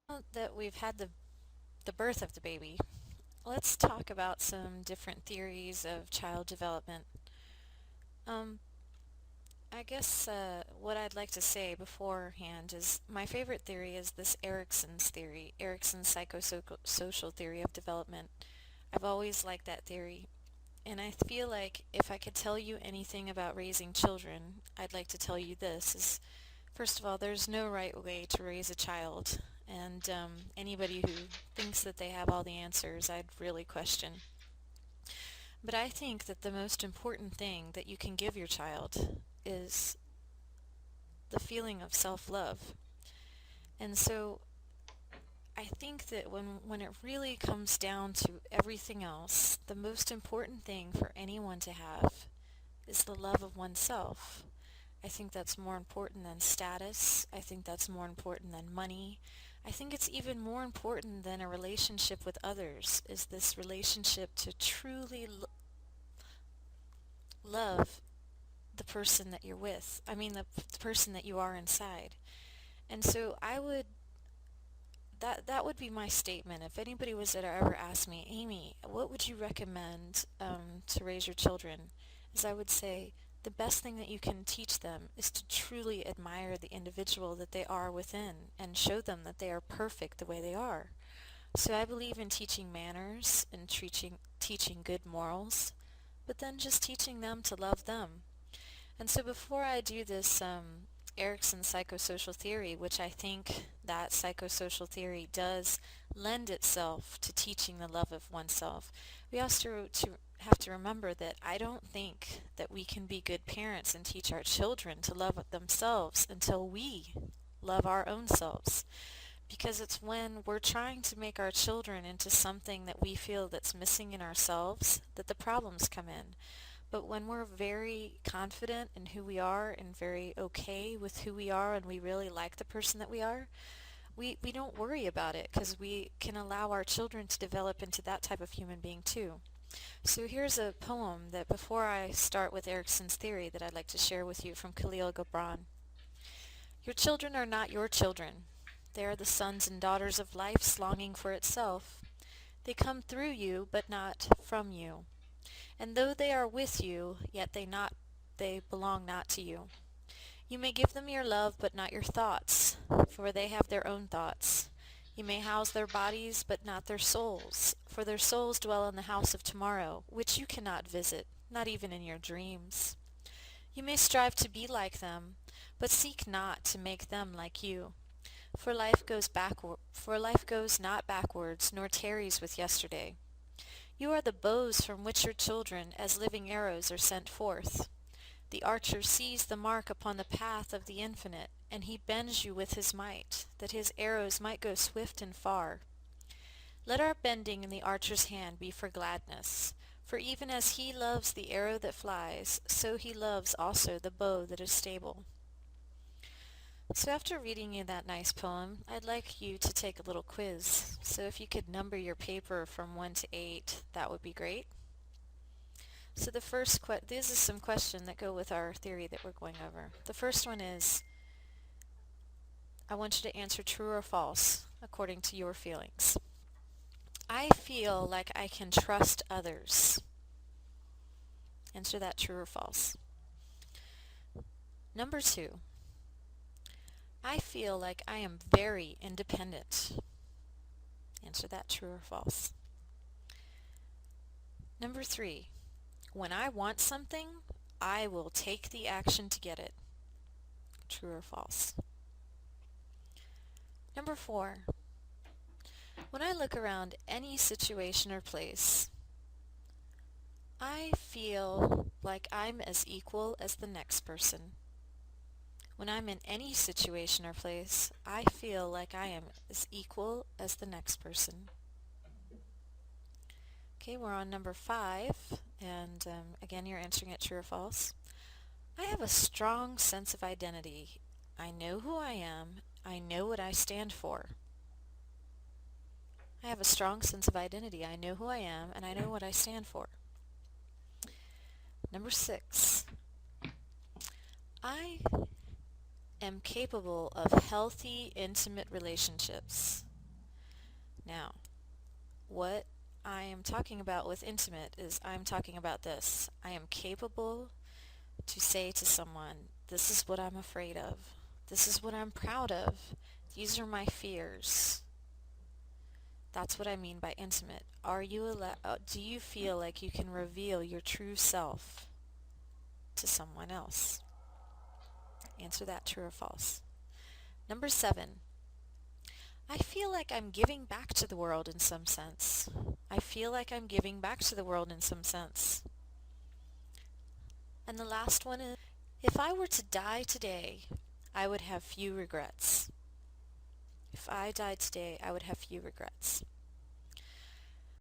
Now that we've had the birth of the baby, let's talk about some different theories of child development. Um, I guess what I'd like to say beforehand is my favorite theory is this Erickson's theory, Erickson's psychosocial theory of development. I've always liked that theory, and I feel like if I could tell you anything about raising children, I'd like to tell you this is, first of all, there's no right way to raise a child, and anybody who thinks that they have all the answers, I'd really question. But I think that the most important thing that you can give your child is the feeling of self-love. And so I think that when it really comes down to everything else, the most important thing for anyone to have is the love of oneself. I think that's more important than status. I think that's more important than money. I think it's even more important than a relationship with others, is this relationship to truly love the person that you're with. I mean, the person that you are inside. And so that would be my statement. If anybody was to ever ask me, Amy, what would you recommend to raise your children? Is I would say the best thing that you can teach them is to truly admire the individual that they are within and show them that they are perfect the way they are. So I believe in teaching manners and teaching good morals, but then just teaching them to love them. And so before I do this Erickson psychosocial theory, which I think that psychosocial theory does lend itself to teaching the love of oneself, we also have to remember that I don't think that we can be good parents and teach our children to love themselves until we love our own selves. Because it's when we're trying to make our children into something that we feel that's missing in ourselves that the problems come in. But when we're very confident in who we are and very okay with who we are and we really like the person that we are, we don't worry about it because we can allow our children to develop into that type of human being too. So here's a poem that before I start with Erickson's theory that I'd like to share with you from Khalil Gibran. Your children are not your children. They are the sons and daughters of life's longing for itself. They come through you, but not from you. And though they are with you, yet they belong not to you. You may give them your love, but not your thoughts, for they have their own thoughts. You may house their bodies, but not their souls, for their souls dwell in the house of tomorrow, which you cannot visit, not even in your dreams. You may strive to be like them, but seek not to make them like you. For life goes not backwards, nor tarries with yesterday. You are the bows from which your children, as living arrows, are sent forth. The archer sees the mark upon the path of the infinite, and he bends you with his might, that his arrows might go swift and far. Let our bending in the archer's hand be for gladness, for even as he loves the arrow that flies, so he loves also the bow that is stable. So after reading you that nice poem, I'd like you to take a little quiz. So if you could number your paper from 1 to 8, that would be great. So these are some questions that go with our theory that we're going over. The first one is, I want you to answer true or false according to your feelings. I feel like I can trust others. Answer that true or false. Number 2, I feel like I am very independent. Answer that true or false. Number 3, when I want something, I will take the action to get it. True or false. Number 4, when I look around any situation or place, I feel like I'm as equal as the next person. When I'm in any situation or place, I feel like I am as equal as the next person. Okay, we're on number 5, and again, you're answering it true or false. I have a strong sense of identity. I know who I am. I know what I stand for. I have a strong sense of identity. I know who I am, and I know what I stand for. Number 6, I am capable of healthy, intimate relationships. Now, what I am talking about with intimate is I'm talking about this. I am capable to say to someone, this is what I'm afraid of. This is what I'm proud of. These are my fears. That's what I mean by intimate. Do you feel like you can reveal your true self to someone else? Answer that, true or false. Number 7. I feel like I'm giving back to the world in some sense. I feel like I'm giving back to the world in some sense. And the last one is, if I were to die today, I would have few regrets. If I died today, I would have few regrets.